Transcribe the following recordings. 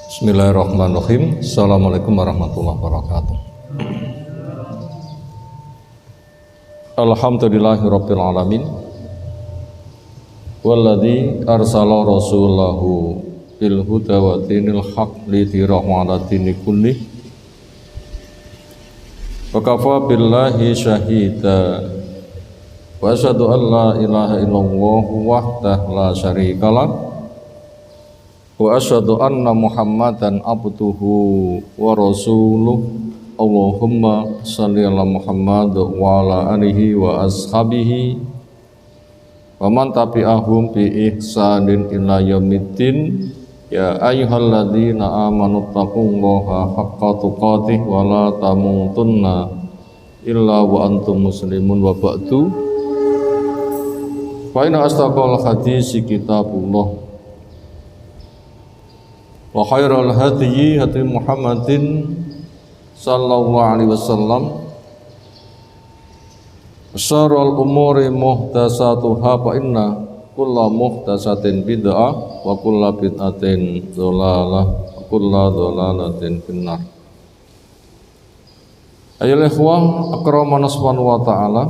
Bismillahirrahmanirrahim. Assalamualaikum warahmatullahi wabarakatuh. Alhamdulillahirabbil alamin. Walladzi arsala rasulahu bil huda wa dinil haq lidhirahu 'ala dini kullih. Wa kafa billahi syahida. Wa asyhadu an la ilaha illallah wahdahu la syarikalah. Wa asyhadu anna Muhammadan abduhu wa rasuluh. Allahumma shalli ala Muhammad wa ala alihi wa ashabihi wa man tabi'ahum bi ihsanin ila yaumiddin. Ya ayyuhalladzina amanu taqullaha haqqa tuqatih wa la tamutunna illa wa antum muslimun wa ba'du. Fa inna asdaqal hadisi kitabullah wa khairal hadyi hadi Muhammadin sallallahu alaihi wasallam. Syarrul umuri muhdatsatuha fa inna kulla muhdatsatin bid'ah wa kulla bid'atin dhalalah wa kulla dhalalatin finnar. Ayolah ikhwah akramana subhanahu wa ta'ala,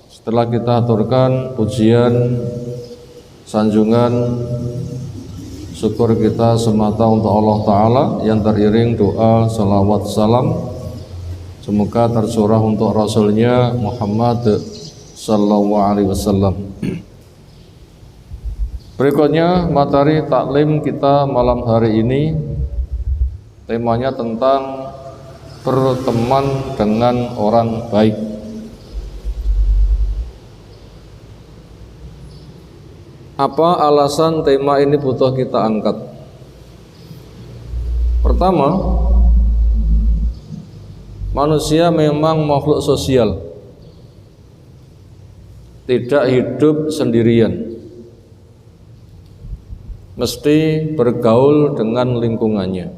setelah kita aturkan pujian sanjungan syukur kita semata untuk Allah Ta'ala yang teriring doa, salawat, salam semoga tercurah untuk Rasulnya Muhammad Sallallahu Alaihi Wasallam. Berikutnya materi taklim kita malam hari ini, temanya tentang berteman dengan orang baik. Apa alasan tema ini butuh kita angkat? Pertama, manusia memang makhluk sosial, tidak hidup sendirian, mesti bergaul dengan lingkungannya.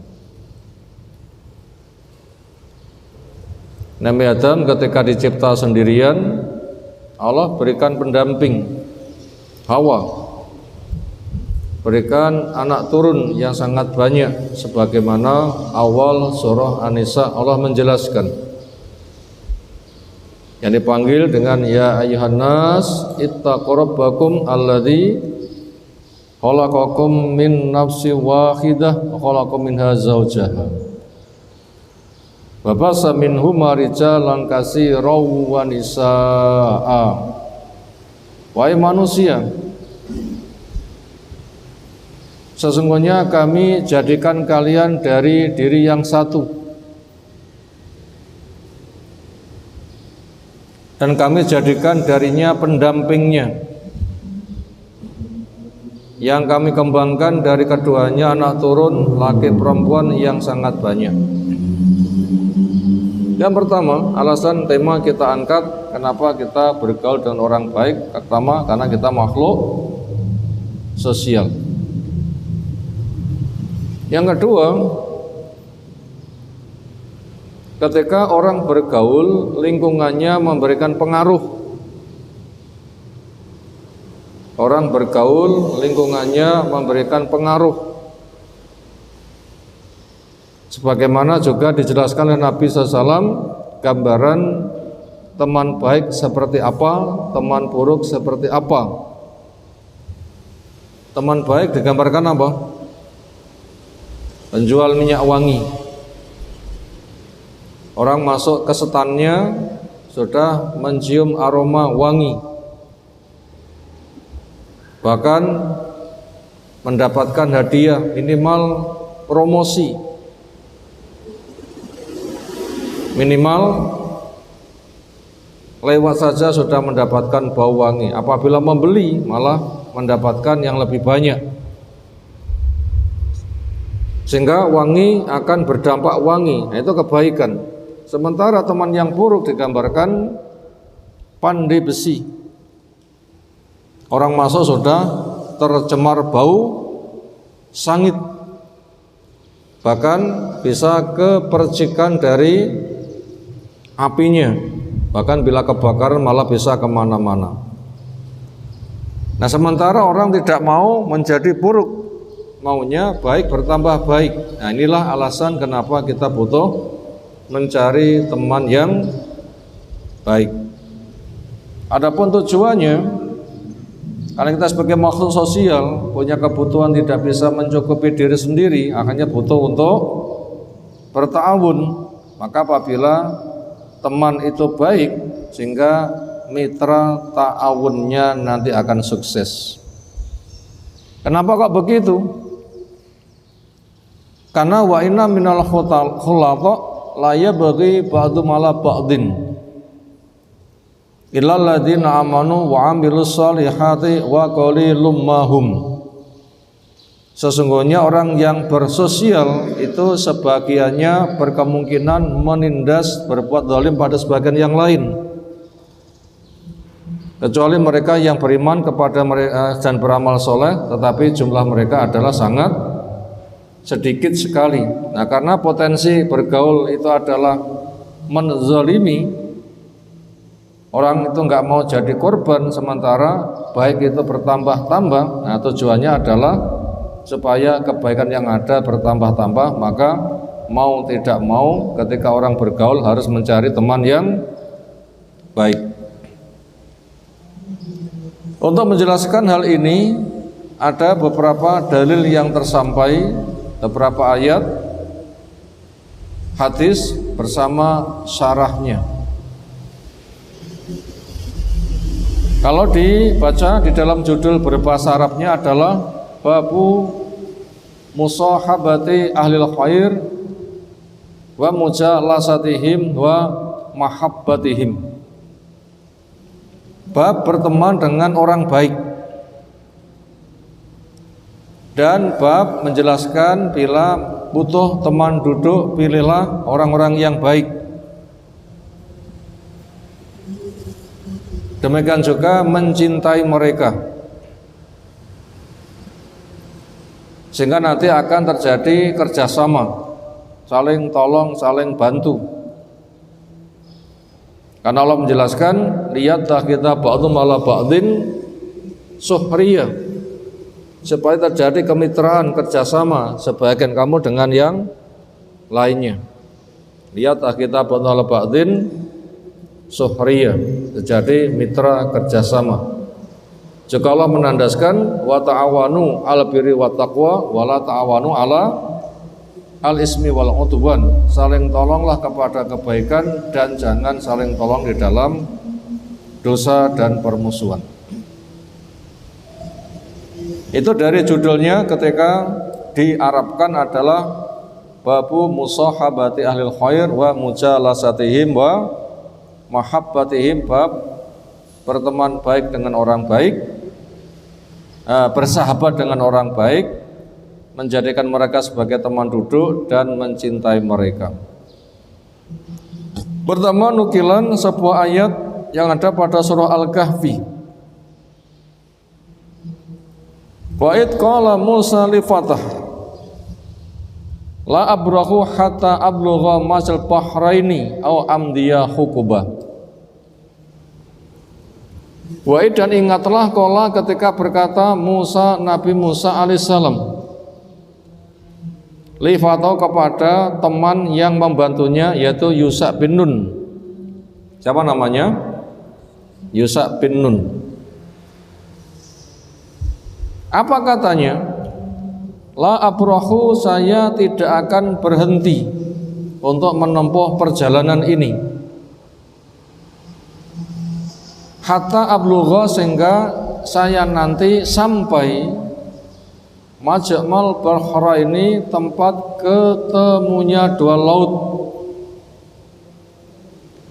Nabi Adam ketika dicipta sendirian, Allah berikan pendamping, Hawa, berikan anak turun yang sangat banyak, sebagaimana awal surah An-Nisa Allah menjelaskan, yang dipanggil dengan ya ayyuhan nas ittaqu rabbakum alladzi khalaqakum min nafsin wahidah wa khalaqa minha zawjaha wa basa minhuma rijalan katsiran wa nisaa. Wahai manusia, sesungguhnya kami jadikan kalian dari diri yang satu, dan kami jadikan darinya pendampingnya, yang kami kembangkan dari keduanya anak turun laki perempuan yang sangat banyak. Yang pertama, alasan tema kita angkat, kenapa kita bergaul dengan orang baik. Pertama, karena kita makhluk sosial. Yang kedua, ketika orang bergaul, lingkungannya memberikan pengaruh. Orang bergaul, lingkungannya memberikan pengaruh. Sebagaimana juga dijelaskan oleh Nabi SAW, gambaran teman baik seperti apa, teman buruk seperti apa. Teman baik digambarkan apa? Penjual minyak wangi. Orang masuk ke standnya sudah mencium aroma wangi, bahkan mendapatkan hadiah, minimal promosi, minimal lewat saja sudah mendapatkan bau wangi. Apabila membeli malah mendapatkan yang lebih banyak, sehingga wangi akan berdampak wangi. Nah, itu kebaikan. Sementara teman yang buruk digambarkan pandai besi. Orang masuk sudah tercemar bau sangit, bahkan bisa ke percikan dari apinya, bahkan bila kebakaran malah bisa kemana-mana. Nah, sementara orang tidak mau menjadi buruk, maunya baik bertambah baik. Nah, inilah alasan kenapa kita butuh mencari teman yang baik. Adapun tujuannya, karena kita sebagai makhluk sosial punya kebutuhan tidak bisa mencukupi diri sendiri, akhirnya butuh untuk berta'awun. Maka apabila teman itu baik, sehingga mitra ta'awunnya nanti akan sukses. Kenapa kok begitu? Karena wa inna minal khulata la yabghi ba'dhum ala ba'din illal ladzina amanu wa 'amilus shalihati wa qalilum mahum. Sesungguhnya orang yang bersosial itu sebagiannya berkemungkinan menindas berbuat zalim pada sebagian yang lain, kecuali mereka yang beriman kepada mereka dan beramal soleh, tetapi jumlah mereka adalah sangat sedikit sekali. Nah, karena potensi bergaul itu adalah menzalimi, orang itu nggak mau jadi korban, sementara baik itu bertambah-tambah. Nah, tujuannya adalah supaya kebaikan yang ada bertambah-tambah. Maka mau tidak mau ketika orang bergaul harus mencari teman yang baik. Untuk menjelaskan hal ini ada beberapa dalil yang tersampai, beberapa ayat, hadis bersama syarahnya. Kalau dibaca di dalam judul berbahasa Arabnya adalah babu musahabati ahlil khair wa mujalasatihim wa mahabbatihim. Bab berteman dengan orang baik, dan bab menjelaskan bila butuh teman duduk, pilihlah orang-orang yang baik. Demikian juga mencintai mereka, sehingga nanti akan terjadi kerjasama, saling tolong, saling bantu. Karena Allah menjelaskan, lihatlah kita ba'dhum ala ba'din suhriyah, supaya terjadi kemitraan, kerjasama sebagian kamu dengan yang lainnya. Lihatlah kita ba'dhum ala ba'din suhriyah, terjadi mitra kerjasama. Jika Allah menandaskan wa ta'awanu 'alal birri wat taqwa wa la ta'awanu 'ala al ismi wal udwan, saling tolonglah kepada kebaikan dan jangan saling tolong di dalam dosa dan permusuhan. Itu dari judulnya ketika diarabkan adalah babu musahabati ahlil khair wa mujalasatihim wa mahabbatihim, bab berteman baik dengan orang baik, bersahabat dengan orang baik, menjadikan mereka sebagai teman duduk dan mencintai mereka. Pertama, nukilan sebuah ayat yang ada pada surah Al-Kahfi. Wa id qala Musa li fatah la abrahu hatta ablugha majal bahraini aw amdiya hukuba. Wa'id, dan ingatlah qala ketika berkata Musa, Nabi Musa alaihissalam, li fatah kepada teman yang membantunya, yaitu Yusha bin Nun. Siapa namanya? Yusha bin Nun. Apa katanya? La abrahu, saya tidak akan berhenti untuk menempuh perjalanan ini. Hatta ablugha, sehingga saya nanti sampai majmal bahraini, tempat ketemunya dua laut.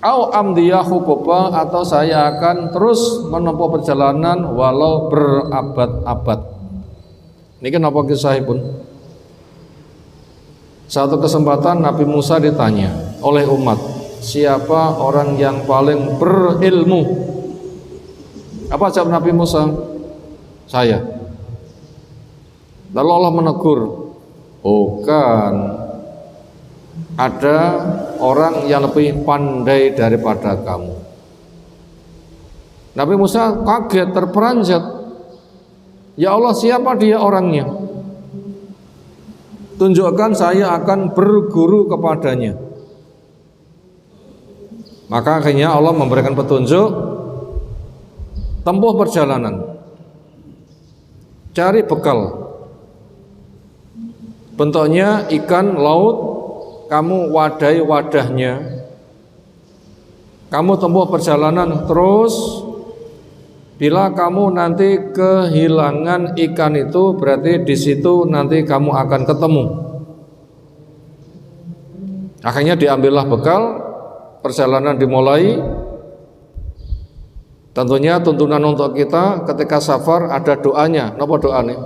Au amdiya hukuba, atau saya akan terus menempuh perjalanan walau berabad-abad. Ini kenapa kisahipun? Satu kesempatan Nabi Musa ditanya oleh umat, siapa orang yang paling berilmu? Apa jawab Nabi Musa? Saya. Lalu Allah menegur, bukan, ada orang yang lebih pandai daripada kamu. Nabi Musa kaget, terperanjat. Ya Allah, siapa dia orangnya? tunjukkan saya akan berguru kepadanya. Maka akhirnya Allah memberikan petunjuk, tempuh perjalanan, cari bekal. Bentuknya ikan laut, kamu wadai wadahnya, kamu tempuh perjalanan terus. Bila kamu nanti kehilangan ikan itu, berarti di situ nanti kamu akan ketemu. Akhirnya diambillah bekal, perjalanan dimulai. Tentunya tuntunan untuk kita ketika safar ada doanya. Napa doanya?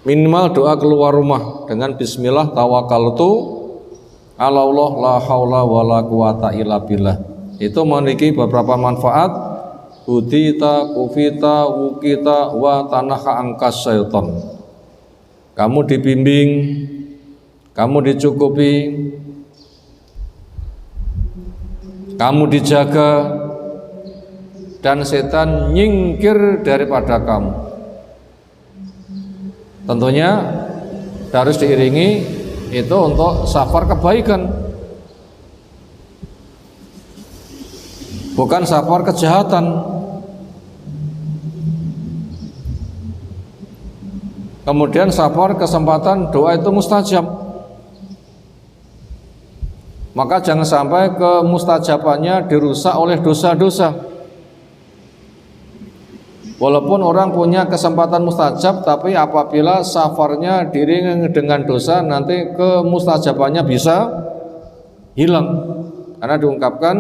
Minimal doa keluar rumah dengan bismillah tawakkaltu ala Allah la haula wala quwata illa billah. Itu memiliki beberapa manfaat. Udita, kufita, wukita, wa tanaha angkas syaiton. Kamu dibimbing, kamu dicukupi, kamu dijaga, dan setan nyingkir daripada kamu. Tentunya harus diiringi itu untuk safar kebaikan, bukan safar kejahatan. Kemudian safar kesempatan doa itu mustajab. Maka jangan sampai kemustajabannya dirusak oleh dosa-dosa. Walaupun orang punya kesempatan mustajab, tapi apabila safarnya diiringi dengan dosa, nanti kemustajabannya bisa hilang. Karena diungkapkan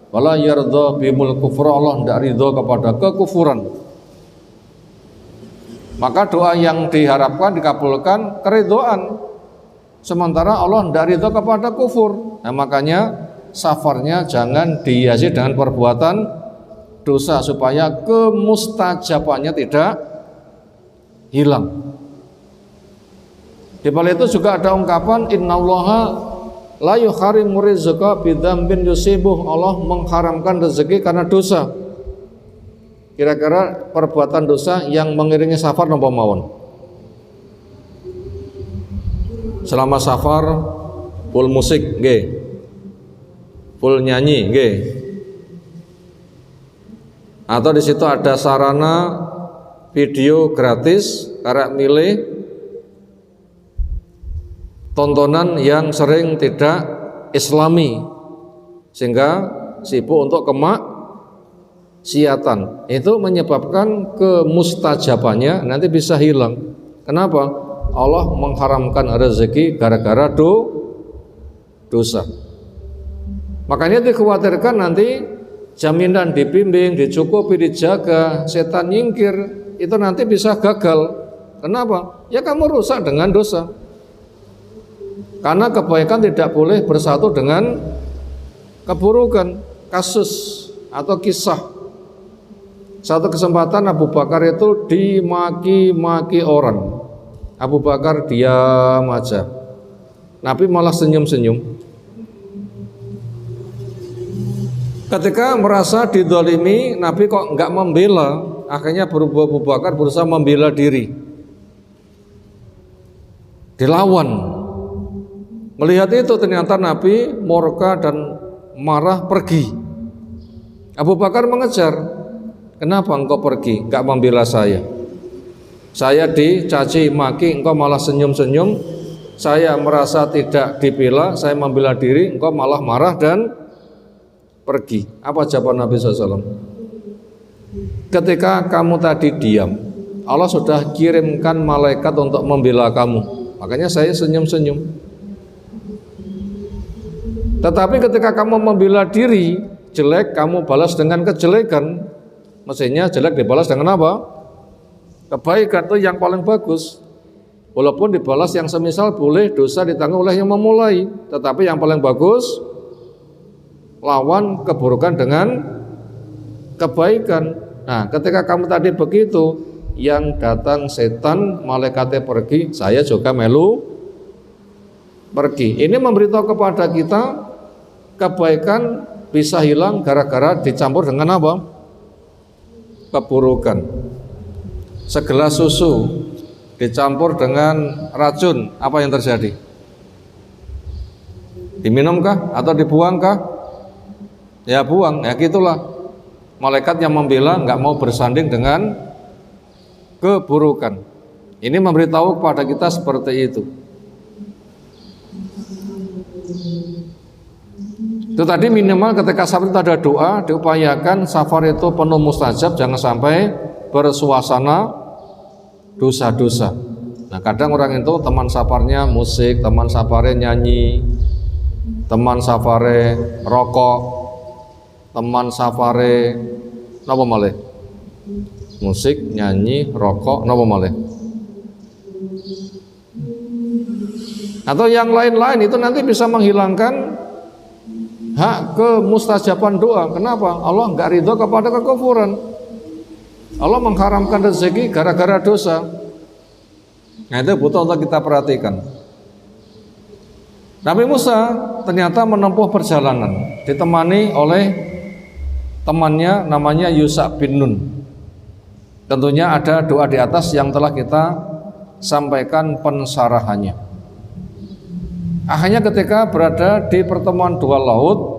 wala yardha bimul kufra, Allah tidak ridho kepada kekufuran. Maka doa yang diharapkan dikabulkan keridhaan, sementara Allah tidak ridho kepada kufur. Nah, makanya safarnya jangan dihiasi dengan perbuatan dosa supaya kemustajabannya tidak hilang. Di balik itu juga ada ungkapan innallaha la yuharimu rizqa bidzambin yusibuh, Allah mengharamkan rezeki karena dosa. Kira-kira perbuatan dosa yang mengiringi safar napa mawon? Selama safar full musik nggih. Full nyanyi nggih. Atau di situ ada sarana video gratis karek milih tontonan yang sering tidak islami sehingga sibuk untuk kemaksiatan. Itu menyebabkan kemustajabannya nanti bisa hilang. Kenapa? Allah mengharamkan rezeki gara-gara dosa. Makanya dikhawatirkan nanti jaminan dibimbing, dicukupi, dijaga, setan nyingkir, itu nanti bisa gagal. Kenapa? Ya kamu rusak dengan dosa. Karena kebaikan tidak boleh bersatu dengan keburukan. Kasus atau kisah, satu kesempatan Abu Bakar itu dimaki-maki orang. Abu Bakar diam aja, Nabi malah senyum-senyum. Ketika merasa didolimi, Nabi kok enggak membela. Akhirnya Abu Bakar berusaha membela diri, dilawan. Melihat itu ternyata Nabi murka dan marah pergi. Abu Bakar mengejar, kenapa engkau pergi, enggak membela saya? Saya dicaci maki, engkau malah senyum-senyum. Saya merasa tidak dibela, saya membela diri, engkau malah marah dan pergi. Apa jawaban Nabi SAW? Ketika kamu tadi diam, Allah sudah kirimkan malaikat untuk membela kamu. Makanya saya senyum-senyum. Tetapi ketika kamu membela diri jelek, kamu balas dengan kejelekan. Mestinya jelek dibalas dengan apa? Kebaikan, itu yang paling bagus. Walaupun dibalas yang semisal boleh dosa ditanggung oleh yang memulai, tetapi yang paling bagus lawan keburukan dengan kebaikan. Nah, ketika kamu tadi begitu, yang datang setan, malaikatnya pergi, saya juga melu pergi. Ini memberitahu kepada kita kebaikan bisa hilang gara-gara dicampur dengan apa? Keburukan. Segelas susu dicampur dengan racun, apa yang terjadi? Diminumkah atau dibuangkah? Ya buang, ya gitulah. Malaikat yang membela nggak mau bersanding dengan keburukan. Ini memberitahu kepada kita seperti itu. Itu tadi minimal ketika safar itu ada doa, diupayakan safar itu penuh mustajab, jangan sampai bersuasana dosa-dosa. Nah kadang orang itu teman safarnya musik, teman safarnya nyanyi, teman safare rokok, teman safare napa malih? Musik, nyanyi, rokok, napa malih? Atau yang lain-lain itu nanti bisa menghilangkan hak kemustajaban doa. Kenapa? Allah enggak ridho kepada kekufuran. Allah mengharamkan rezeki gara-gara dosa. Nah itu butuh untuk kita perhatikan. Nabi Musa ternyata menempuh perjalanan ditemani oleh temannya namanya Yusha bin Nun. Tentunya ada doa di atas yang telah kita sampaikan pensarahannya. Akhirnya ketika berada di pertemuan dua laut,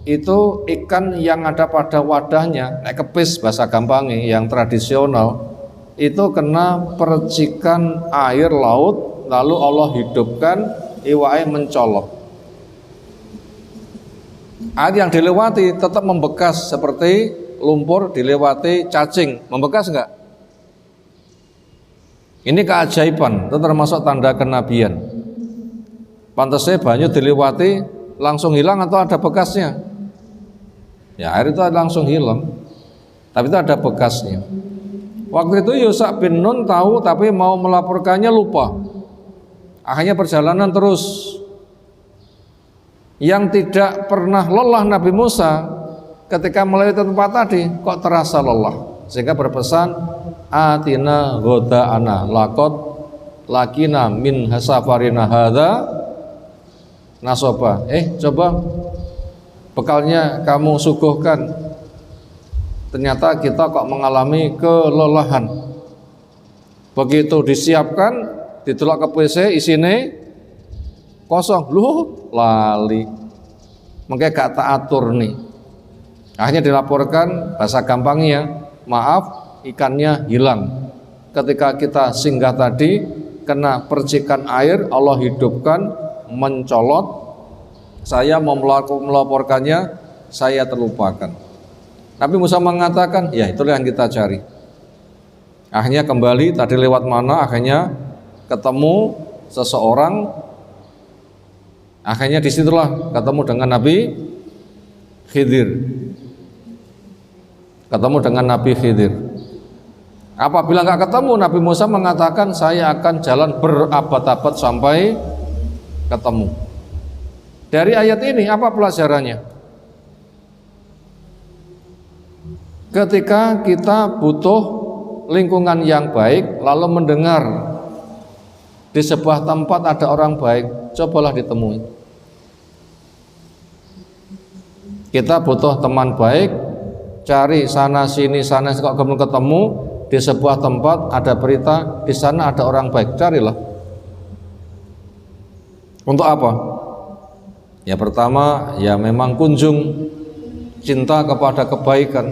itu ikan yang ada pada wadahnya, kepis bahasa gampangnya yang tradisional, itu kena percikan air laut, lalu Allah hidupkan, iwaknya mencolok. Air yang dilewati tetap membekas seperti lumpur dilewati cacing, membekas enggak? Ini keajaiban, itu termasuk tanda kenabian. Pantasnya banyu dilewati langsung hilang atau ada bekasnya? Ya air itu langsung hilang, tapi itu ada bekasnya. Waktu itu Yusha bin Nun tahu tapi mau melaporkannya lupa. Akhirnya perjalanan terus. Yang tidak pernah lelah Nabi Musa ketika melewati tempat tadi kok terasa lelah, sehingga berpesan atina ghoda'ana laqad lakina min safarina hadza nasoba. Coba bekalnya kamu suguhkan. Ternyata kita kok mengalami kelelahan. Begitu disiapkan, ditolak ke PC, isine kosong. Loh, lali. Mungkin gak tak atur nih. Akhirnya dilaporkan, bahasa gampangnya, maaf, ikannya hilang. Ketika kita singgah tadi, kena percikan air, Allah hidupkan, mencolot. Saya mau melaporkannya, saya terlupakan. Nabi Musa mengatakan, ya itulah yang kita cari. Akhirnya kembali, tadi lewat mana, akhirnya ketemu seseorang. Akhirnya disitulah ketemu dengan Nabi Khidir. Ketemu dengan Nabi Khidir. Apabila nggak ketemu, Nabi Musa mengatakan, saya akan jalan berabad-abad sampai ketemu. Dari ayat ini apa pelajarannya? Ketika kita butuh lingkungan yang baik, lalu mendengar di sebuah tempat ada orang baik, cobalah ditemui. Kita butuh teman baik, cari sana sini kok belum ketemu. Di sebuah tempat ada berita, di sana ada orang baik, carilah. Untuk apa? Ya pertama, ya memang kunjung cinta kepada kebaikan.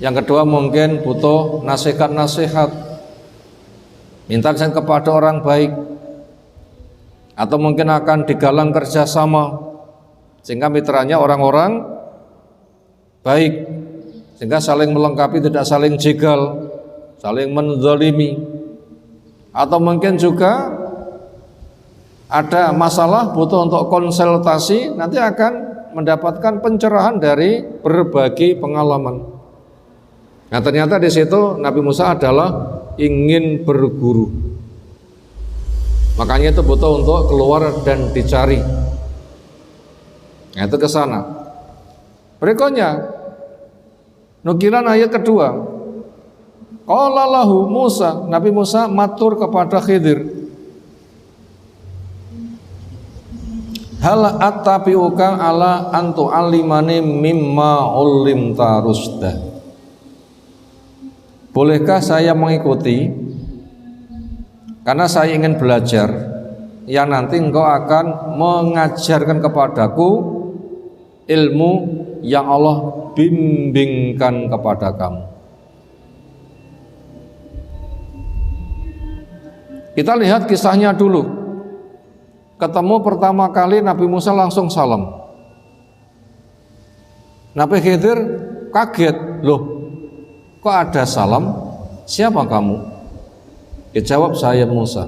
Yang kedua mungkin butuh nasihat-nasihat, minta kepada orang baik, atau mungkin akan digalang kerjasama sehingga mitranya orang-orang baik, sehingga saling melengkapi, tidak saling jegal, saling menzalimi. Atau mungkin juga ada masalah butuh untuk konsultasi, nanti akan mendapatkan pencerahan dari berbagi pengalaman. Nah ternyata di situ Nabi Musa adalah ingin berguru. Makanya itu butuh untuk keluar dan dicari. Nah itu ke sana. Berikutnya nukilan ayat kedua. Qala lahu Musa, Nabi Musa matur kepada Khidir. Hal attabi'uka ala antu alimani mimma ulimta rusda. Bolehkah saya mengikuti Karena saya ingin belajar yang nanti engkau akan mengajarkan kepadaku ilmu yang Allah bimbingkan kepada kamu. Kita lihat kisahnya dulu. Ketemu pertama kali Nabi Musa langsung salam. Nabi Khidir kaget, loh kok ada salam? Siapa kamu? Dijawab, saya Musa.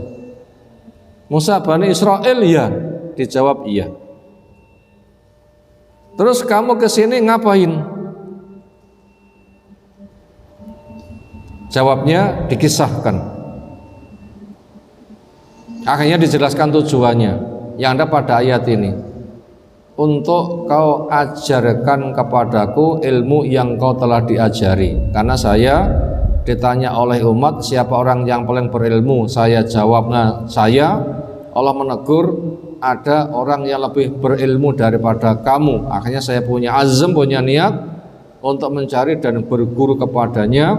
Musa Bani Israel, ya. Dijawab, iya. Terus kamu kesini ngapain? Jawabnya dikisahkan. Akhirnya dijelaskan tujuannya yang ada pada ayat ini. Untuk kau ajarkan kepadaku ilmu yang kau telah diajari. Karena saya ditanya oleh umat siapa orang yang paling berilmu, saya jawabnya saya. Allah menegur ada orang yang lebih berilmu daripada kamu. Akhirnya saya punya azam, punya niat untuk mencari dan berguru kepadanya.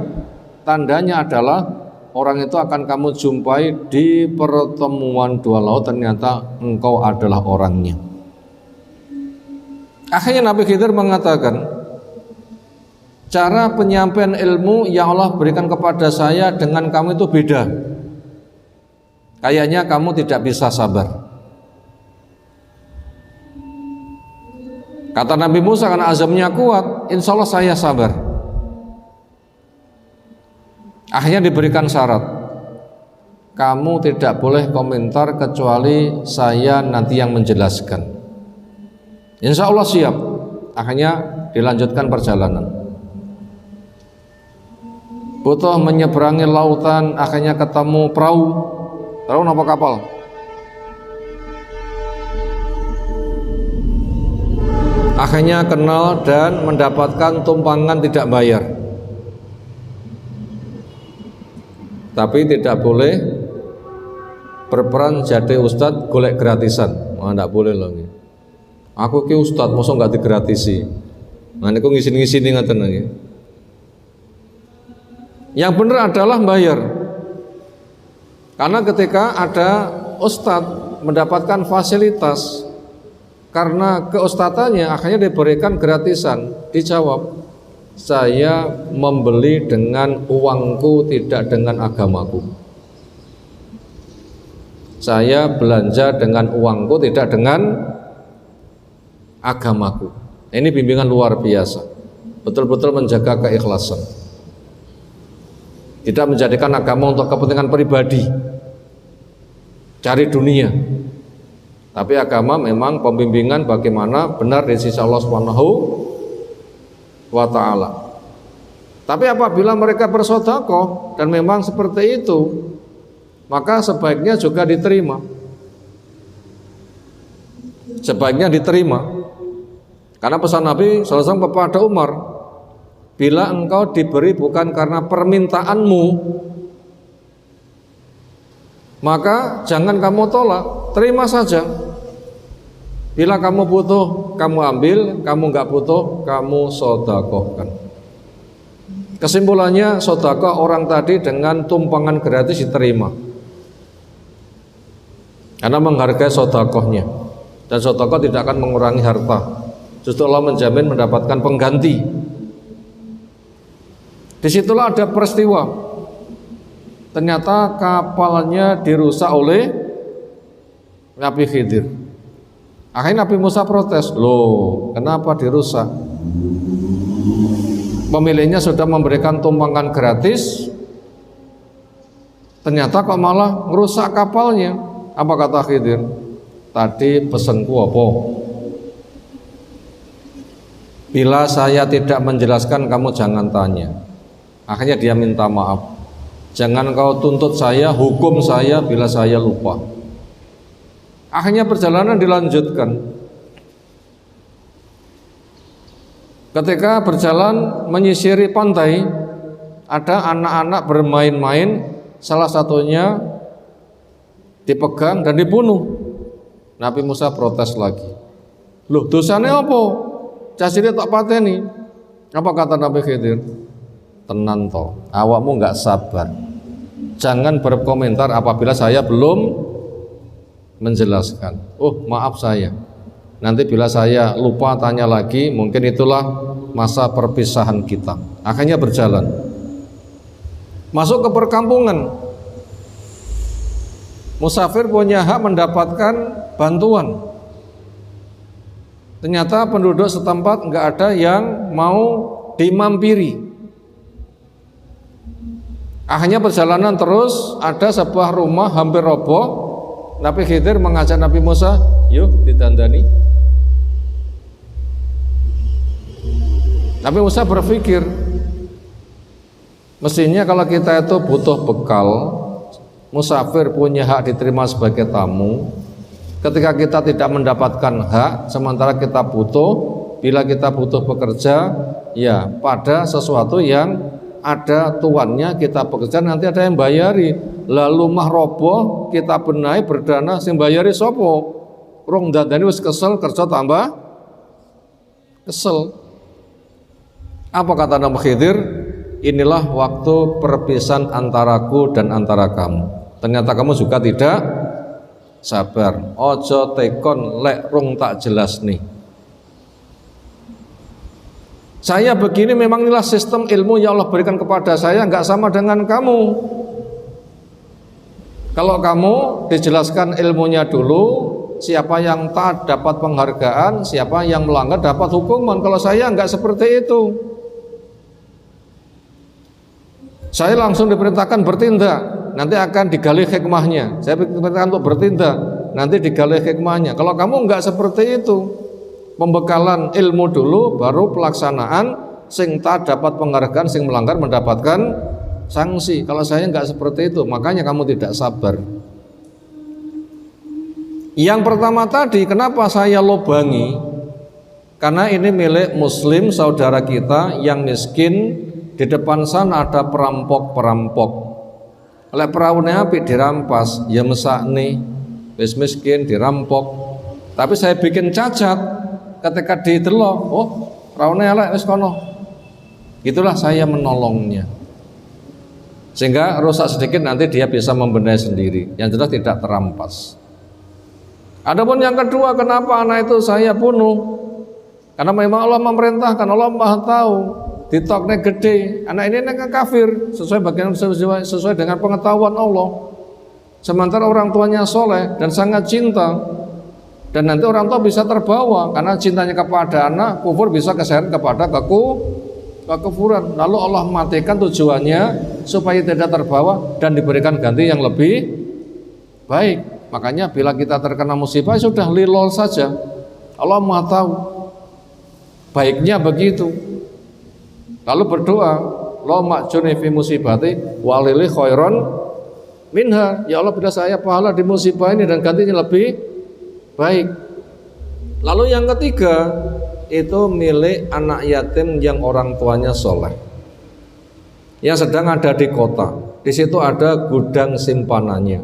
Tandanya adalah orang itu akan kamu jumpai di pertemuan dua laut, ternyata engkau adalah orangnya. Akhirnya Nabi Khidir mengatakan, cara penyampaian ilmu yang Allah berikan kepada saya dengan kamu itu beda. Kayaknya kamu tidak bisa sabar. Kata Nabi Musa, karena azamnya kuat, insya Allah saya sabar. Akhirnya diberikan syarat, kamu tidak boleh komentar kecuali saya nanti yang menjelaskan. Insya Allah siap. Akhirnya dilanjutkan perjalanan. Butuh menyeberangi lautan, akhirnya ketemu perahu. Perahu apa kapal? Akhirnya kenal dan mendapatkan tumpangan tidak bayar. Tapi tidak boleh berperan jadi ustadz golek gratisan. Tidak boleh lagi. Aku ki ustadz, masa nggak digratisi? Nah, ini kok ngisi-ngisi ngaten lagi. Yang benar adalah bayar. Karena ketika ada ustadz mendapatkan fasilitas karena keustatannya, akhirnya diberikan gratisan. Dijawab, saya membeli dengan uangku, tidak dengan agamaku. Saya belanja dengan uangku, tidak dengan agamaku. Ini bimbingan luar biasa. Betul-betul menjaga keikhlasan. Tidak menjadikan agama untuk kepentingan pribadi, cari dunia. Tapi agama memang pembimbingan bagaimana benar di sisi Allah Subhanahu wa ta'ala. Tapi apabila mereka bersedekah dan memang seperti itu, maka sebaiknya juga diterima. Sebaiknya diterima. Karena pesan Nabi SAW kepada Umar, bila engkau diberi bukan karena permintaanmu, maka jangan kamu tolak, terima saja. Bila kamu butuh, kamu ambil, kamu nggak butuh, kamu sedekahkan. Kesimpulannya, sedekah orang tadi dengan tumpangan gratis diterima, karena menghargai sedekahnya. Dan sedekah tidak akan mengurangi harta, justru Allah menjamin mendapatkan pengganti. Disitulah ada peristiwa, ternyata kapalnya dirusak oleh Nabi Khidir. Akhirnya Nabi Musa protes, loh kenapa dirusak? Pemiliknya sudah memberikan tumpangan gratis, ternyata kok malah merusak kapalnya. Apa kata Khidir? Tadi pesanku apa? Bila saya tidak menjelaskan, kamu jangan tanya. Akhirnya dia minta maaf. Jangan kau tuntut saya, hukum saya bila saya lupa. Akhirnya perjalanan dilanjutkan. Ketika berjalan menyisiri pantai, ada anak-anak bermain-main, salah satunya dipegang dan dibunuh. Nabi Musa protes lagi. Loh, dosanya apa? Casire tak pateni. Apa kata Nabi Khidir? Tenan toh, awakmu enggak sabar. Jangan berkomentar apabila saya belum menjelaskan. Oh, maaf saya. Nanti bila saya lupa tanya lagi, mungkin itulah masa perpisahan kita. Akhirnya berjalan. Masuk ke perkampungan. Musafir punya hak mendapatkan bantuan. Ternyata penduduk setempat nggak ada yang mau dimampiri. Akhirnya perjalanan terus, ada sebuah rumah hampir roboh. Nabi Khidir mengajak Nabi Musa, yuk ditandani. Nabi Musa berpikir, mestinya kalau kita itu butuh bekal, musafir punya hak diterima sebagai tamu. Ketika kita tidak mendapatkan hak, sementara kita butuh, bila kita butuh bekerja, ya pada sesuatu yang ada tuannya kita bekerja, nanti ada yang bayari. Lalu mah roboh kita benahi berdana sing bayari sopo. Rong dadani wis kesel, kerja tambah kesel. Apa kata Nabi Khidir? Inilah waktu perpisahan antaraku dan antara kamu. Ternyata kamu juga tidak sabar. Ojo tekon lek rong tak jelas nih. Saya begini, memang inilah sistem ilmu yang Allah berikan kepada saya, nggak sama dengan kamu. Kalau kamu dijelaskan ilmunya dulu, siapa yang taat dapat penghargaan, siapa yang melanggar dapat hukuman. Kalau saya nggak seperti itu. Saya langsung diperintahkan bertindak, nanti akan digali hikmahnya. Saya diperintahkan untuk bertindak, nanti digali hikmahnya. Kalau kamu nggak seperti itu, pembekalan ilmu dulu, baru pelaksanaan. Sing tak dapat penghargaan, sing melanggar mendapatkan sanksi. Kalau saya nggak seperti itu, makanya kamu tidak sabar. Yang pertama tadi, kenapa saya lobangi? Karena ini milik muslim saudara kita yang miskin. Di depan sana ada perampok-perampok. Oleh perahunya api dirampas, ya mesak nih, wis miskin dirampok. Tapi saya bikin cacat. Ketika ditelok, oh raune elek wis kono. Itulah saya menolongnya. Sehingga rusak sedikit nanti dia bisa membenahi sendiri. Yang jelas tidak terampas. Adapun yang kedua, kenapa anak itu saya bunuh? Karena memang Allah memerintahkan, Allah Maha tahu. Ditoknya gede, anak ini kafir sesuai dengan pengetahuan Allah. Sementara orang tuanya soleh dan sangat cinta. Dan nanti orang tua bisa terbawa karena cintanya kepada anak, kufur bisa keseret kepada kekufuran. Lalu Allah matikan tujuannya supaya tidak terbawa dan diberikan ganti yang lebih baik. Makanya bila kita terkena musibah sudah lilol saja. Allah Maha tahu. Baiknya begitu. Lalu berdoa, Allahumma ajurni fi musibati walili khairon minha. Ya Allah, beri saya pahala di musibah ini dan gantinya lebih baik. Lalu yang ketiga, itu milik anak yatim yang orang tuanya soleh, yang sedang ada di kota. Di situ ada gudang simpanannya.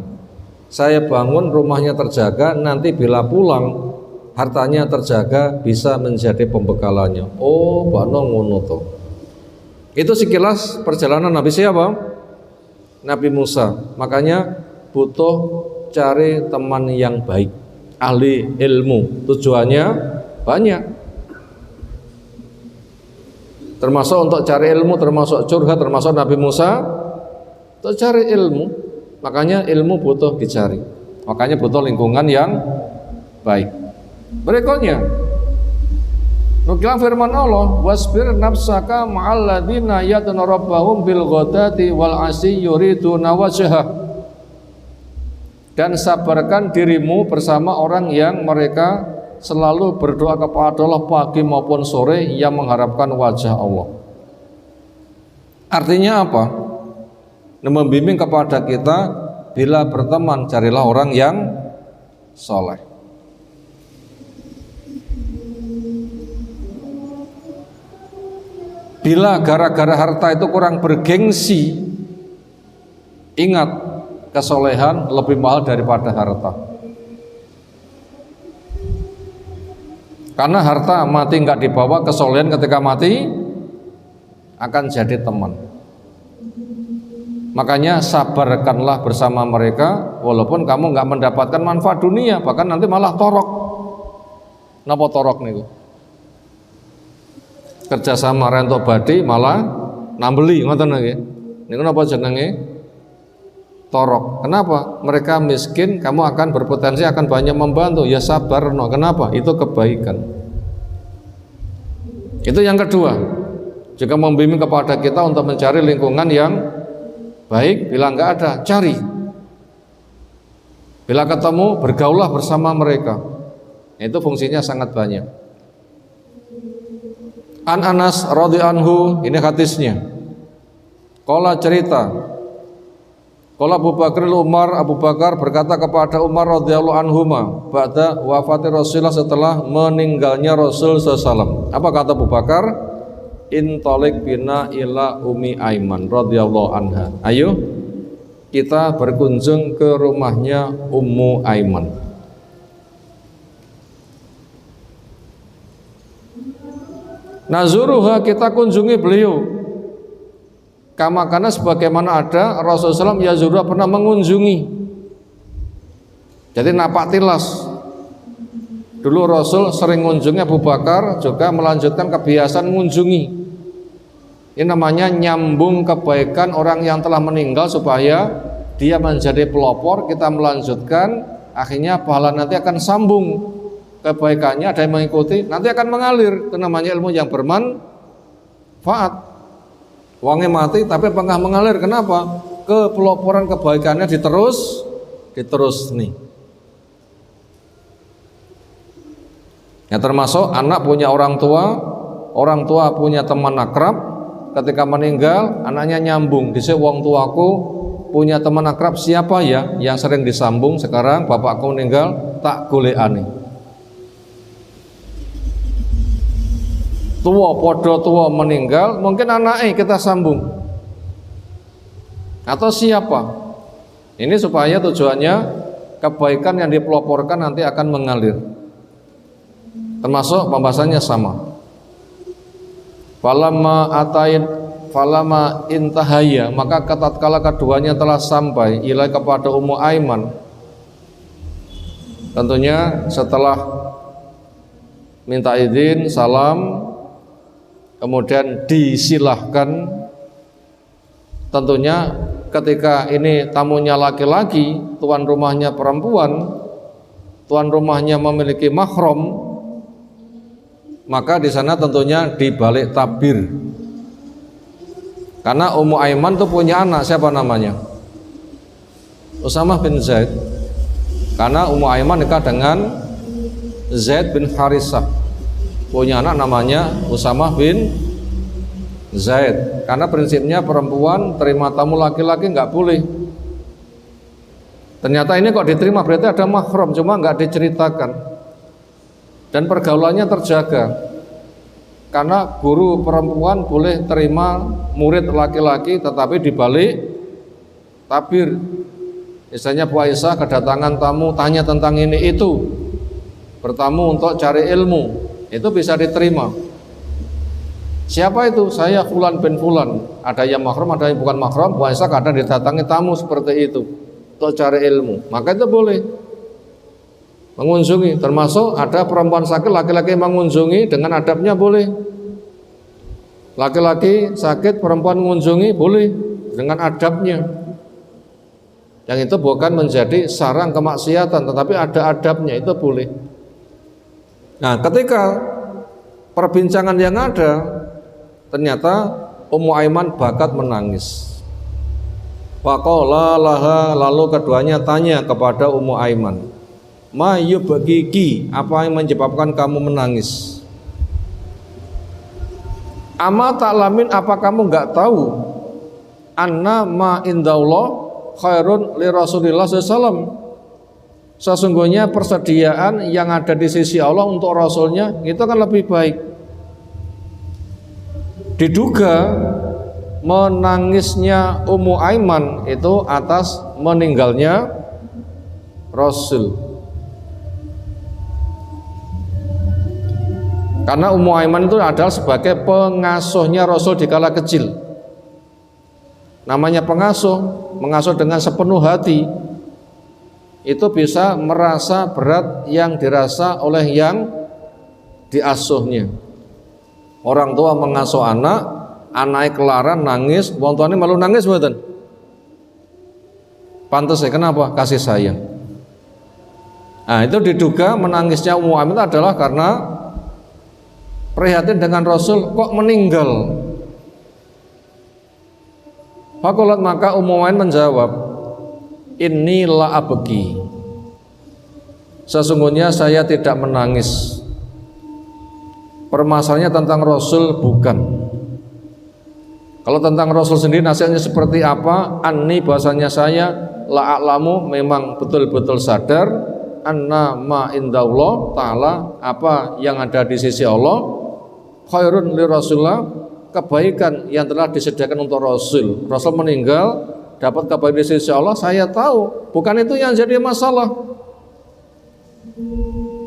Saya bangun, rumahnya terjaga. Nanti bila pulang, hartanya terjaga, bisa menjadi pembekalannya. Oh, bano ngono toh. Itu sekilas perjalanan Nabi siapa? Nabi Musa. Makanya butuh cari teman yang baik, ahli ilmu. Tujuannya banyak, termasuk untuk cari ilmu, termasuk curhat, termasuk Nabi Musa untuk cari ilmu. Makanya ilmu butuh dicari, makanya butuh lingkungan yang baik. Berikutnya nukilan firman Allah, wasbir nafsaka ma'al ladina yad'una rabbahum bil ghadati wal 'asyi yuriduna wajhah. Dan sabarkan dirimu bersama orang yang mereka selalu berdoa kepada Allah pagi maupun sore yang mengharapkan wajah Allah. Artinya apa? Membimbing kepada kita, bila berteman carilah orang yang soleh. Bila gara-gara harta itu kurang bergengsi, ingat kesolehan lebih mahal daripada harta. Karena harta mati nggak dibawa, kesolehan ketika mati akan jadi teman. Makanya sabarkanlah bersama mereka walaupun kamu nggak mendapatkan manfaat dunia, bahkan nanti malah torok. Napa torok niku? Kerjasama rento badi malah nambeli ngoten nggih. Niku napa jenenge? Torok. Kenapa? Mereka miskin, kamu akan berpotensi akan banyak membantu. Ya sabar no. Kenapa? Itu kebaikan. Itu yang kedua. Juga membimbing kepada kita untuk mencari lingkungan yang baik. Bila nggak ada, cari. Bila ketemu, bergaulah bersama mereka. Itu fungsinya sangat banyak. An Anas radhiyallahu anhu, ini hadisnya. Qala cerita. Qala Abu Bakar Umar, Abu Bakar berkata kepada Umar radhiyallahu anhuma ba'da wafati Rasulullah, setelah meninggalnya Rasul sallallahu. Apa kata Abu Bakar? Intalik bina ila Umi Aiman radhiyallahu anha. Ayo kita berkunjung ke rumahnya Ummu Aiman. Nazuruha, kita kunjungi beliau. Kama kana sebagaimana ada Rasulullah SAW yazurah pernah mengunjungi. Jadi napak tilas. Dulu Rasul sering mengunjungi Abu Bakar, juga melanjutkan kebiasaan mengunjungi. Ini namanya nyambung kebaikan orang yang telah meninggal supaya dia menjadi pelopor, kita melanjutkan, akhirnya pahala nanti akan sambung kebaikannya, ada yang mengikuti, nanti akan mengalir. Itu namanya ilmu yang bermanfaat. Uangnya mati tapi pengah mengalir. Kenapa? Kepeloporan kebaikannya diterus nih. Ya, termasuk anak punya orang tua punya teman akrab, ketika meninggal anaknya nyambung. Dise wong tuaku punya teman akrab siapa ya yang sering disambung, sekarang bapakku meninggal tak golekane. Podo tua meninggal, mungkin anaknya kita sambung atau siapa. Ini supaya tujuannya kebaikan yang dipeloporkan nanti akan mengalir. Termasuk pembahasannya sama. Falama intahaya, maka tatkala keduanya telah sampai ilai kepada Ummu Aiman. Tentunya setelah minta izin, salam, kemudian disilahkan. Tentunya ketika ini tamunya laki-laki, tuan rumahnya perempuan, tuan rumahnya memiliki mahram, maka di sana tentunya dibalik tabir. Karena Ummu Aiman itu punya anak, siapa namanya? Usamah bin Zaid. Karena Ummu Aiman nikah dengan Zaid bin Harisah, punya anak namanya Usamah bin Zaid. Karena prinsipnya perempuan terima tamu laki-laki nggak boleh. Ternyata ini kok diterima, berarti ada mahram, cuma nggak diceritakan. Dan pergaulannya terjaga. Karena guru perempuan boleh terima murid laki-laki, tetapi dibalik tabir. Misalnya Bu Aisyah kedatangan tamu, tanya tentang ini itu, bertamu untuk cari ilmu, itu bisa diterima. Siapa itu? Saya Fulan bin Fulan. Ada yang mahram, ada yang bukan mahram. Bu Aisyah kadang didatangi tamu seperti itu untuk cari ilmu, maka itu boleh mengunjungi. Termasuk ada perempuan sakit, laki-laki mengunjungi dengan adabnya boleh. Laki-laki sakit, perempuan mengunjungi boleh dengan adabnya. Yang itu bukan menjadi sarang kemaksiatan, tetapi ada adabnya, itu boleh. Nah, ketika perbincangan yang ada, ternyata Ummu Aiman bakat menangis. Faqala laha, lalu keduanya tanya kepada Ummu Aiman, ma yubgiki, apa yang menyebabkan kamu menangis? Ama ta'lamin, apa kamu enggak tahu? Anna ma indallah khairun li Rasulillah SAW. Sesungguhnya persediaan yang ada di sisi Allah untuk Rasulnya itu kan lebih baik. Diduga menangisnya Ummu Aiman itu atas meninggalnya Rasul. Karena Ummu Aiman itu adalah sebagai pengasuhnya Rasul di kala kecil. Namanya pengasuh, mengasuh dengan sepenuh hati, itu bisa merasa berat yang dirasa oleh yang diasuhnya. Orang tua mengasuh anak, anaknya kelaran nangis, wong tuane malu nangis mboten? Pantes ya, kenapa? Kasih sayang. Nah, itu diduga menangisnya Ummu Aiman adalah karena prihatin dengan Rasul kok meninggal. Faqalat, maka Ummu Aiman menjawab, inni la abki, sesungguhnya saya tidak menangis. Permasalahannya tentang Rasul bukan. Kalau tentang Rasul sendiri nasihatnya seperti apa? Anni, bahasanya saya la a'lamu, memang betul-betul sadar, anna ma indallah ta'ala, apa yang ada di sisi Allah, khairun li Rasulullah, kebaikan yang telah disediakan untuk Rasul. Rasul meninggal dapat kebaikan di sisi Allah, saya tahu, bukan itu yang jadi masalah.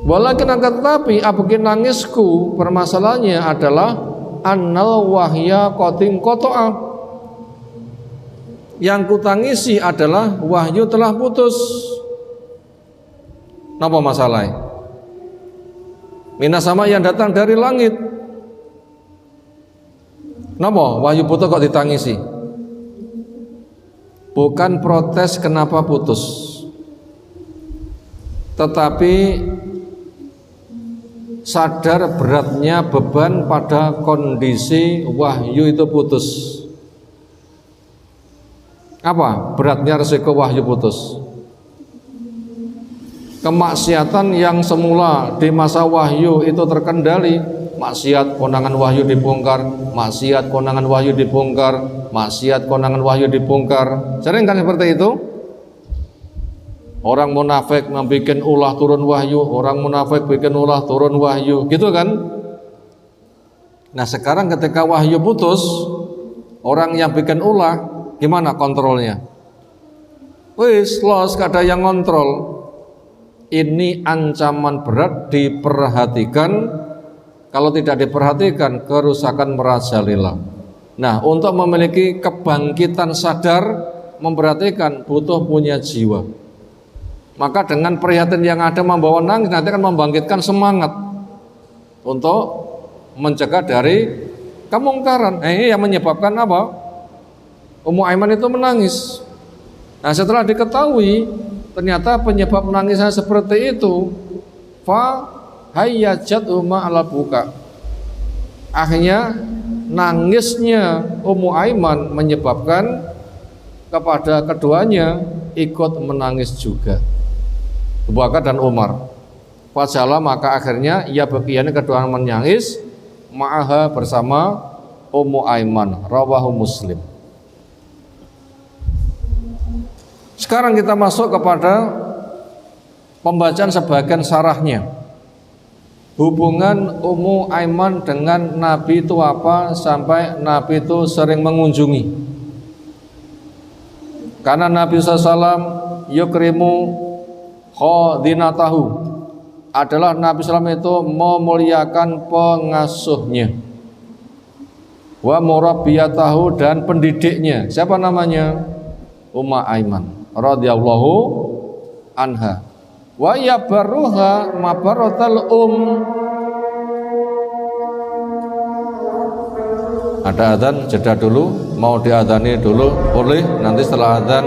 Walakin akan tetapi abukin nangisku, permasalahannya adalah annal wahya qatin qata'a, yang kutangisi adalah wahyu telah putus. Napa masalahnya? Minas sama yang datang dari langit. Napa wahyu putus kok ditangisi? Bukan protes kenapa putus, tetapi sadar beratnya beban pada kondisi wahyu itu putus. Apa beratnya resiko wahyu putus? Kemaksiatan yang semula di masa wahyu itu terkendali, maksiat konangan wahyu dibongkar, maksiat konangan wahyu dibongkar, maksiat konangan wahyu dibongkar. Sering kan seperti itu? Orang munafik membuat ulah turun wahyu, orang munafik bikin ulah turun wahyu, gitu kan? Nah sekarang ketika wahyu putus, orang yang bikin ulah, gimana kontrolnya? Wis, los, gak ada yang kontrol. Ini ancaman berat, diperhatikan. Kalau tidak diperhatikan, kerusakan merajalela. Nah, untuk memiliki kebangkitan sadar, memperhatikan, butuh punya jiwa. Maka dengan prihatin yang ada membawa nangis, nanti akan membangkitkan semangat untuk mencegah dari kemungkaran. Ini yang menyebabkan apa? Ummu Aiman itu menangis. Nah, setelah diketahui ternyata penyebab menangisnya seperti itu, fa hayyajat umma ala buka. Akhirnya nangisnya Ummu Aiman menyebabkan kepada keduanya ikut menangis juga, Abu Bakar dan Umar. Fajala, maka akhirnya ia bagiannya kedua menangis ma'aha, bersama Ummu Aiman. Rawahu Muslim. Sekarang kita masuk kepada pembacaan sebagian syarahnya. Hubungan Ummu Aiman dengan Nabi itu apa sampai Nabi itu sering mengunjungi. Karena Nabi SAW yukrimu khadinatahu, adalah Nabi SAW itu memuliakan pengasuhnya, wa murabbiyatahu, dan pendidiknya. Siapa namanya? Ummu Aiman radhiyallahu anha. Wa yabaruha mabaratal Ada adzan, jeda dulu, mau diadzani dulu boleh, nanti setelah adzan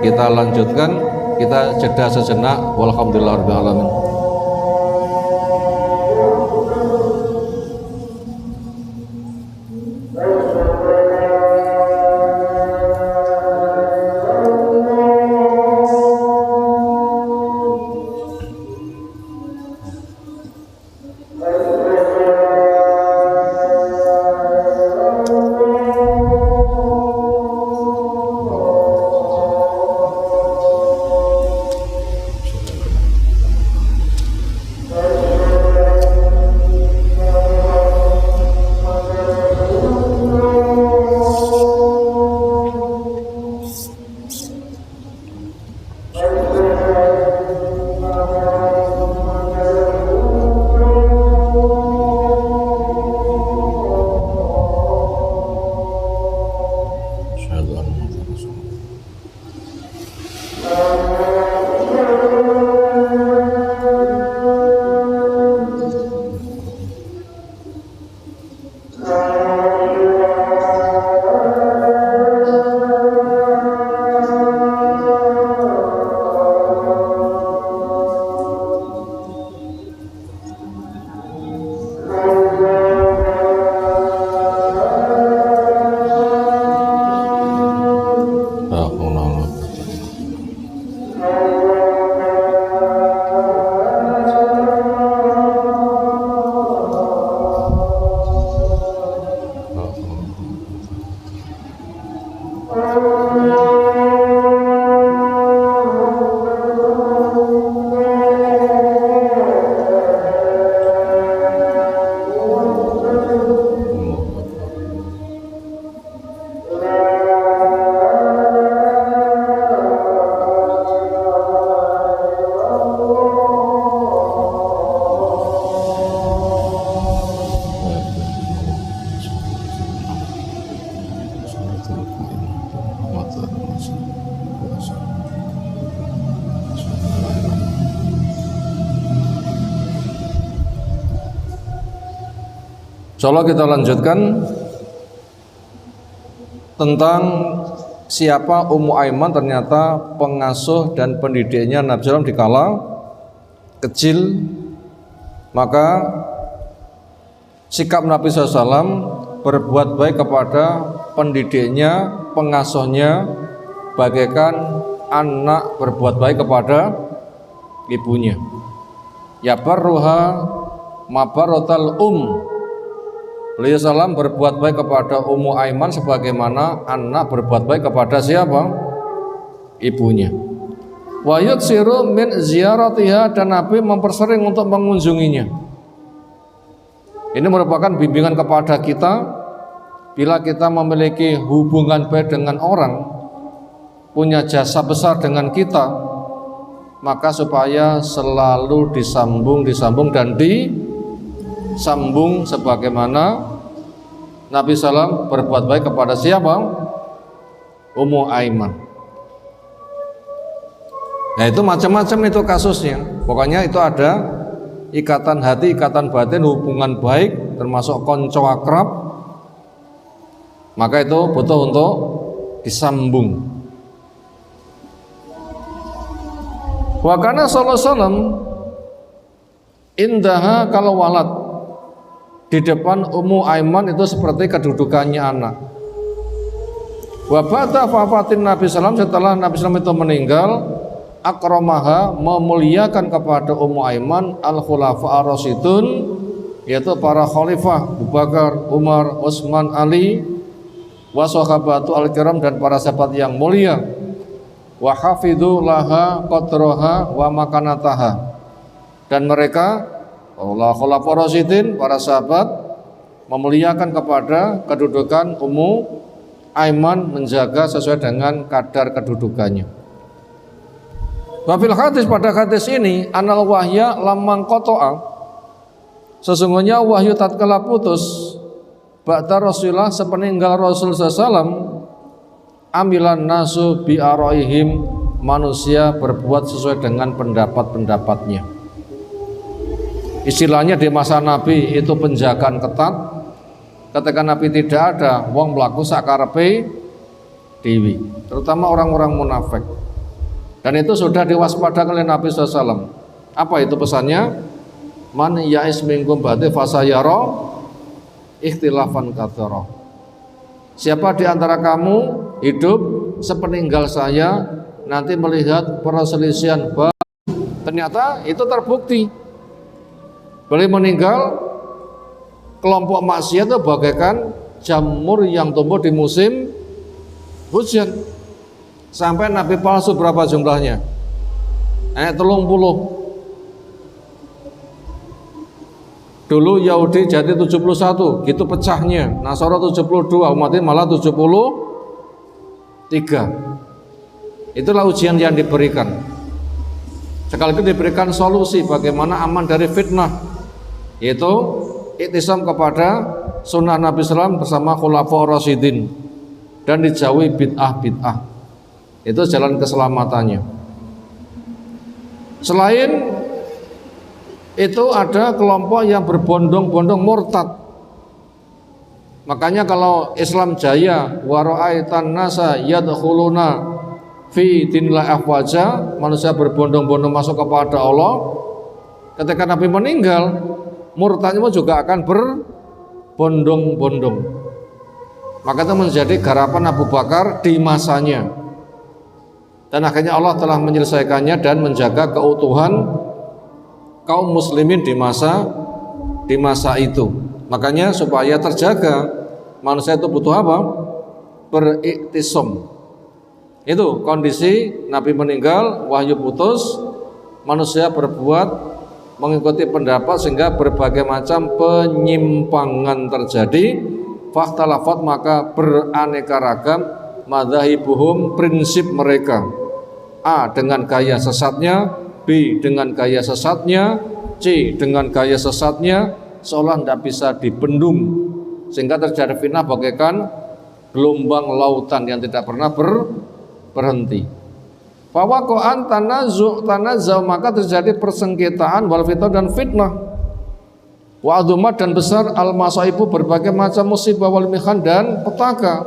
kita lanjutkan, kita jeda sejenak. Walhamdulillahirabbil alamin. Insyaallah kita lanjutkan tentang siapa Ummu Aiman. Ternyata pengasuh dan pendidiknya Nabi SAW dikala kecil. Maka sikap Nabi SAW berbuat baik kepada pendidiknya, pengasuhnya, bagaikan anak berbuat baik kepada ibunya. Ya barruha mabarotal Beliau salam berbuat baik kepada Ummu Aiman sebagaimana anak berbuat baik kepada siapa? Ibunya. Wa yutsiru min ziyaratiha, dan Nabi mempersering untuk mengunjunginya. Ini merupakan bimbingan kepada kita bila kita memiliki hubungan baik dengan orang, punya jasa besar dengan kita, maka supaya selalu disambung dan disambung sebagaimana Nabi SAW berbuat baik kepada siapa? Ummu Aiman. Nah itu macam-macam itu kasusnya. Pokoknya itu ada ikatan hati, ikatan batin, hubungan baik, termasuk konco akrab. Maka itu butuh untuk disambung. Wa kana sallallahu alaihi wasallam indaha kalau walad, di depan Ummu Aiman itu seperti kedudukannya anak. Wa ba'da wafatin Nabi SAW, setelah Nabi SAW itu meninggal, akramaha, memuliakan kepada Ummu Aiman al-khulafa ar-rasyidun, yaitu para khalifah Abu Bakar, Umar, Utsman, Ali, wa sahabatu al-kiram, dan para sahabat yang mulia. Wa hafidhu laha qadraha wa makanataha, dan mereka Allah khulafa rasyidin, para sahabat, memuliakan kepada kedudukan Ummu Aiman, menjaga sesuai dengan kadar kedudukannya. Wafil hadis, pada hadis ini, anal wahya lamang koto'a, sesungguhnya wahyu tatkala putus ba'da Rasulullah, sepeninggal Rasul SAW, amilan nasu bi'araihim, manusia berbuat sesuai dengan pendapat-pendapatnya. Istilahnya di masa Nabi itu penjagaan ketat. Ketika Nabi tidak ada, wong mlaku sakarepe dewi, terutama orang-orang munafik. Dan itu sudah diwaspadakan oleh Nabi SAW. Apa itu pesannya? Man ya'is minkum ba'di fasayara ikhtilafan katsara. Siapa di antara kamu hidup sepeninggal saya, nanti melihat perselisihan. Ternyata itu terbukti. Beliau meninggal, kelompok maksiat itu bagaikan jamur yang tumbuh di musim hujan. Sampai nabi palsu berapa jumlahnya? 30. Dulu Yahudi jadi 71, gitu pecahnya. Nasara 72, umat ini malah 73. Itulah ujian yang diberikan. Sekaligus diberikan solusi bagaimana aman dari fitnah, yaitu iktisam kepada sunnah Nabi SAW bersama khulafa rasyidin, dan dijauhi bid'ah-bid'ah. Itu jalan keselamatannya. Selain itu ada kelompok yang berbondong-bondong murtad. Makanya kalau Islam jaya, wa ra'aitan nasa yadkhuluna fi dinillah afwaja, manusia berbondong-bondong masuk kepada Allah. Ketika Nabi meninggal, murtadnya juga akan berbondong-bondong. Maka itu menjadi garapan Abu Bakar di masanya. Dan akhirnya Allah telah menyelesaikannya dan menjaga keutuhan kaum muslimin di masa itu. Makanya supaya terjaga, manusia itu butuh apa? Beriktisam. Itu kondisi Nabi meninggal, wahyu putus, manusia berbuat mengikuti pendapat sehingga berbagai macam penyimpangan terjadi. Fakhtalafat, maka beraneka ragam madzahibuhum, prinsip mereka. A dengan gaya sesatnya, B dengan gaya sesatnya, C dengan gaya sesatnya, seolah tidak bisa dibendung sehingga terjadi fitnah bagaikan gelombang lautan yang tidak pernah berhenti. Fawaqa'an tanazzu', maka terjadi persengketaan wal fitnah dan fitnah. Wa azumat dan besar al-masaibu berbagai macam musibah wal mihan dan petaka.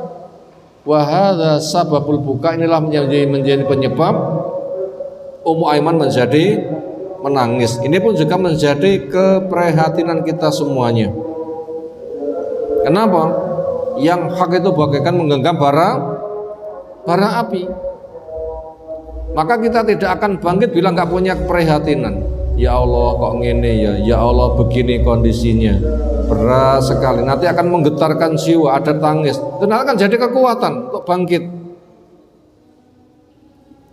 Wa hadza sababul buka, inilah menjadi penyebab Ummu Aiman menjadi menangis. Ini pun juga menjadi keprihatinan kita semuanya. Kenapa? Yang hak itu bagaikan menggenggam bara api. Maka kita tidak akan bangkit bila nggak punya keprihatinan. Ya Allah kok ngene ya, ya Allah begini kondisinya, berat sekali. Nanti akan menggetarkan jiwa, ada tangis. Itu akan jadi kekuatan untuk bangkit.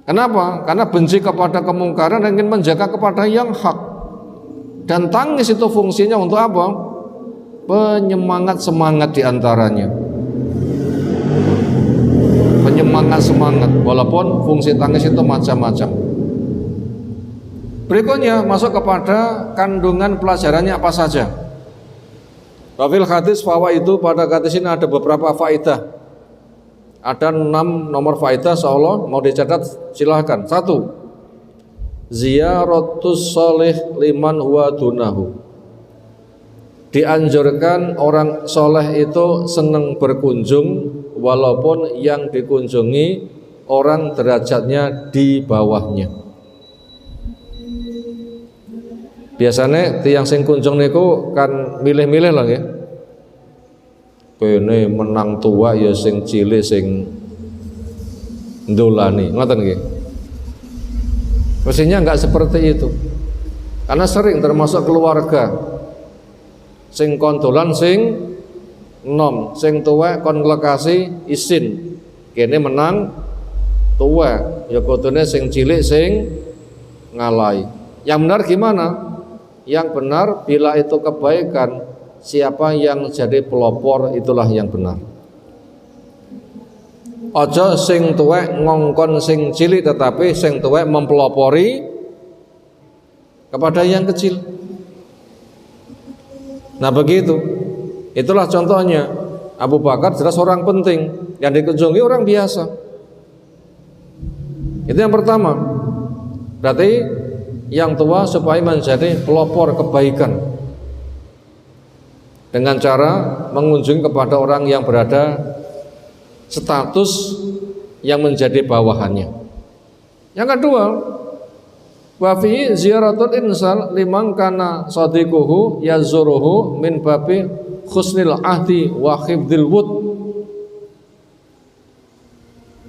Kenapa? Karena benci kepada kemungkaran dan ingin menjaga kepada yang hak. Dan tangis itu fungsinya untuk apa? Penyemangat semangat diantaranya. Penyemangat semangat, walaupun fungsi tangis itu macam-macam. Berikutnya masuk kepada kandungan pelajarannya apa saja. Wafil hadis itu pada hadis ini ada beberapa faidah. Ada 6 nomor faidah, insyaallah mau dicatat silahkan. 1. Ziyaratus sholih liman huwa dunahu. Dianjurkan orang soleh itu senang berkunjung walaupun yang dikunjungi orang derajatnya di bawahnya. Biasanya tiang sing kunjung niku kan milih-milih lah ya. Kene menang tua ya sing cilik sing ndolani, ngoten nggih. Mestinya enggak seperti itu. Karena sering termasuk keluarga sing kondolan sing nom, sing tuwek kon nglekasi isin. Kene menang tua, ya kudune sing cilik sing ngalai. Yang benar gimana? Yang benar bila itu kebaikan, siapa yang jadi pelopor itulah yang benar. Ojo sing tuwek ngongkon sing cilik, tetapi sing tuwek mempelopori kepada yang kecil. Nah begitu. Itulah contohnya. Abu Bakar jelas orang penting, yang dikunjungi orang biasa. Itu yang pertama. Berarti yang tua supaya menjadi pelopor kebaikan dengan cara mengunjungi kepada orang yang berada status yang menjadi bawahannya. Yang kedua, wa fi ziyaratul insan liman kana sadiquhu yazuruhu min babi husnil ahdi wa khifdil wud.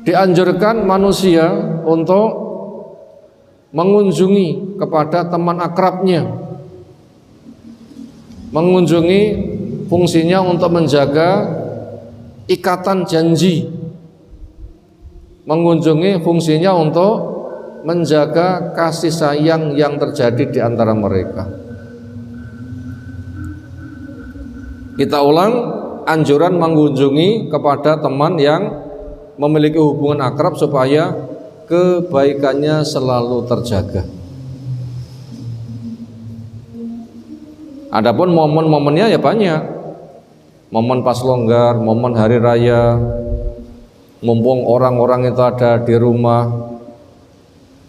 Dianjurkan manusia untuk mengunjungi kepada teman akrabnya. Mengunjungi fungsinya untuk menjaga ikatan janji. Mengunjungi fungsinya untuk menjaga kasih sayang yang terjadi di antara mereka. Kita ulang, anjuran mengunjungi kepada teman yang memiliki hubungan akrab supaya kebaikannya selalu terjaga. Adapun momen-momennya ya banyak. Momen pas longgar, momen hari raya, mumpung orang-orang itu ada di rumah,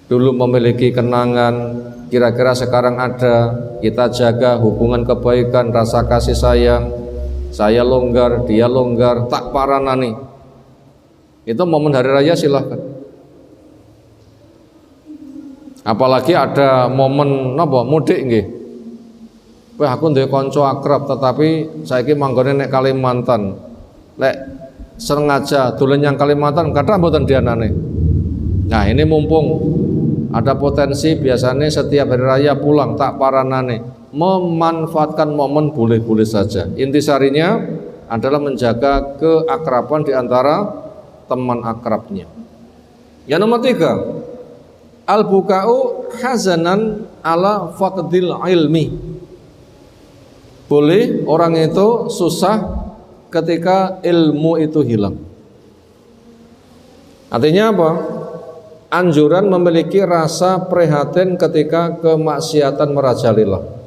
dulu memiliki kenangan, kira-kira sekarang ada, kita jaga hubungan kebaikan, rasa kasih sayang. Saya longgar, dia longgar, tak paranani. Itu momen hari raya silahkan. Apalagi ada momen napa mudik nggih. Wah aku duwe kanca akrab tetapi saiki manggone nek Kalimantan. Lek sengaja dolen yang Kalimantan kathah mboten dianane. Nah, ini mumpung ada potensi biasanya setiap hari raya pulang tak paranane. Memanfaatkan momen boleh-boleh saja. Intisarinya adalah menjaga keakraban di antara teman akrabnya. Yang nomor 3, al-buka'u hazanan ala faqdil ilmi. Boleh orang itu susah ketika ilmu itu hilang. Artinya apa? Anjuran memiliki rasa prihatin ketika kemaksiatan merajalela.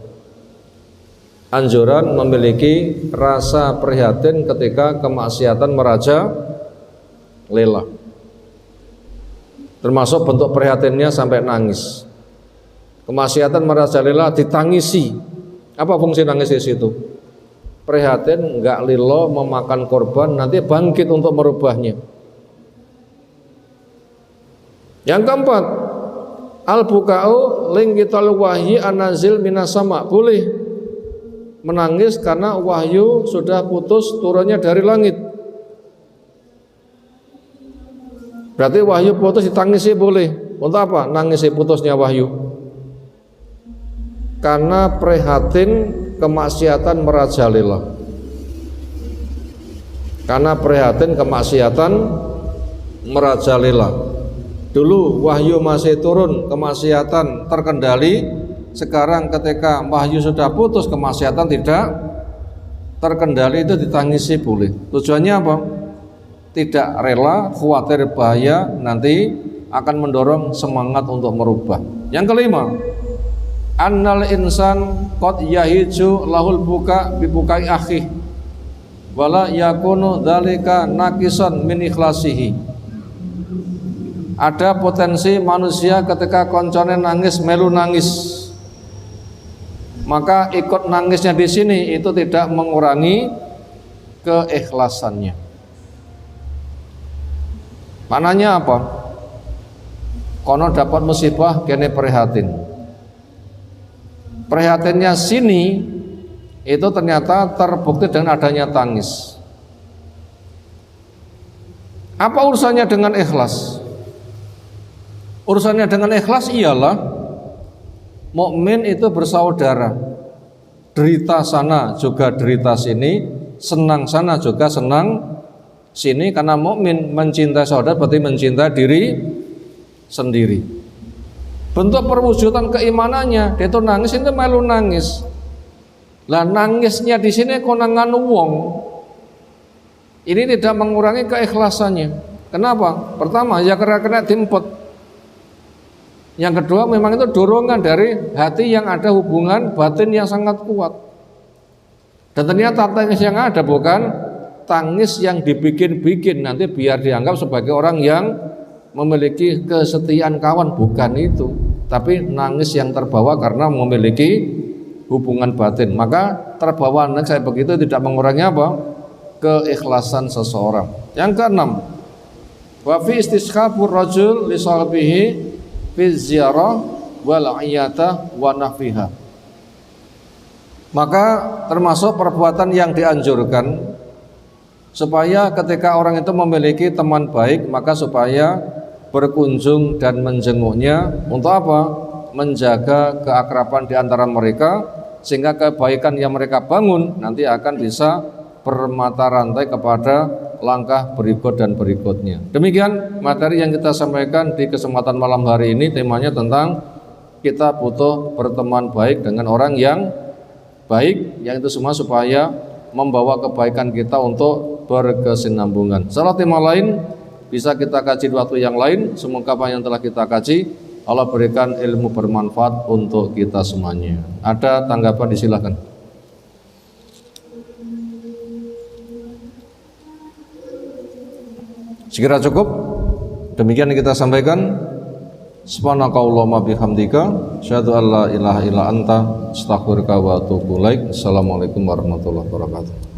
Anjuran memiliki rasa prihatin ketika kemaksiatan merajalela. Termasuk bentuk prihatinnya sampai nangis. Kemaksiatan merajalela ditangisi, Apa fungsi nangis di situ? Prihatin, enggak lilo memakan korban, nanti bangkit untuk merubahnya. Yang keempat, al-buka'u lingkital wahyi anazil minas sama. Boleh menangis karena wahyu sudah putus turunnya dari langit. Berarti wahyu putus ditangisi boleh. Untuk apa? Nangisi putusnya wahyu. Karena prihatin kemaksiatan merajalela. Karena prihatin kemaksiatan merajalela. Dulu wahyu masih turun, kemaksiatan terkendali. Sekarang ketika wahyu sudah putus, kemaksiatan tidak terkendali, itu ditangisi boleh. Tujuannya apa? Tidak rela, khawatir bahaya, nanti akan mendorong semangat untuk merubah. Yang kelima, annal insan qad yahiju lahul buka bi bukai akhi wala yakunu dzalika naqisan min ikhlasihi. Ada potensi manusia ketika koncone nangis melu nangis, maka ikut nangisnya di sini itu tidak mengurangi keikhlasannya. Maknanya apa? Kono dapat musibah kene prihatin. Prihatinnya sini itu ternyata terbukti dengan adanya tangis. Apa urusannya dengan ikhlas? Urusannya dengan ikhlas ialah mukmin itu bersaudara. Derita sana juga derita sini, senang sana juga senang sini, karena mukmin mencintai saudara berarti mencintai diri sendiri. Bentuk perwujudan keimanannya, dia itu nangis itu melu nangis. Lah nangisnya di sini konangan wong. Ini tidak mengurangi keikhlasannya. Kenapa? Pertama, ya kena timpet. Yang kedua, memang itu dorongan dari hati yang ada hubungan batin yang sangat kuat. Dan ternyata tangis yang ada bukan tangis yang dibikin-bikin nanti biar dianggap sebagai orang yang memiliki kesetiaan kawan, bukan itu, tapi nangis yang terbawa karena memiliki hubungan batin. Maka terbawa nangis saya begitu tidak mengurangi apa? Keikhlasan seseorang. Yang keenam, wa fi istisqabur rajul li sahbihi fi ziyarah wal iyatah wa nahfiha. Maka termasuk perbuatan yang dianjurkan supaya ketika orang itu memiliki teman baik, maka supaya berkunjung dan menjenguknya. Untuk apa? Menjaga keakraban di antara mereka, sehingga kebaikan yang mereka bangun nanti akan bisa bermata rantai kepada langkah berikut dan berikutnya. Demikian materi yang kita sampaikan di kesempatan malam hari ini. Temanya tentang kita butuh berteman baik dengan orang yang baik, yang itu semua supaya membawa kebaikan kita untuk berkesinambungan. Salah tema lain bisa kita kaji di waktu yang lain. Semoga apa yang telah kita kaji Allah berikan ilmu bermanfaat untuk kita semuanya. Ada tanggapan, disilakan. Sekira cukup. Demikian yang kita sampaikan. Subhanakallahumma bihamdika asyhadu an la ilaha illa anta astaghfiruka wa atubu ilaik. Assalamualaikum warahmatullahi wabarakatuh.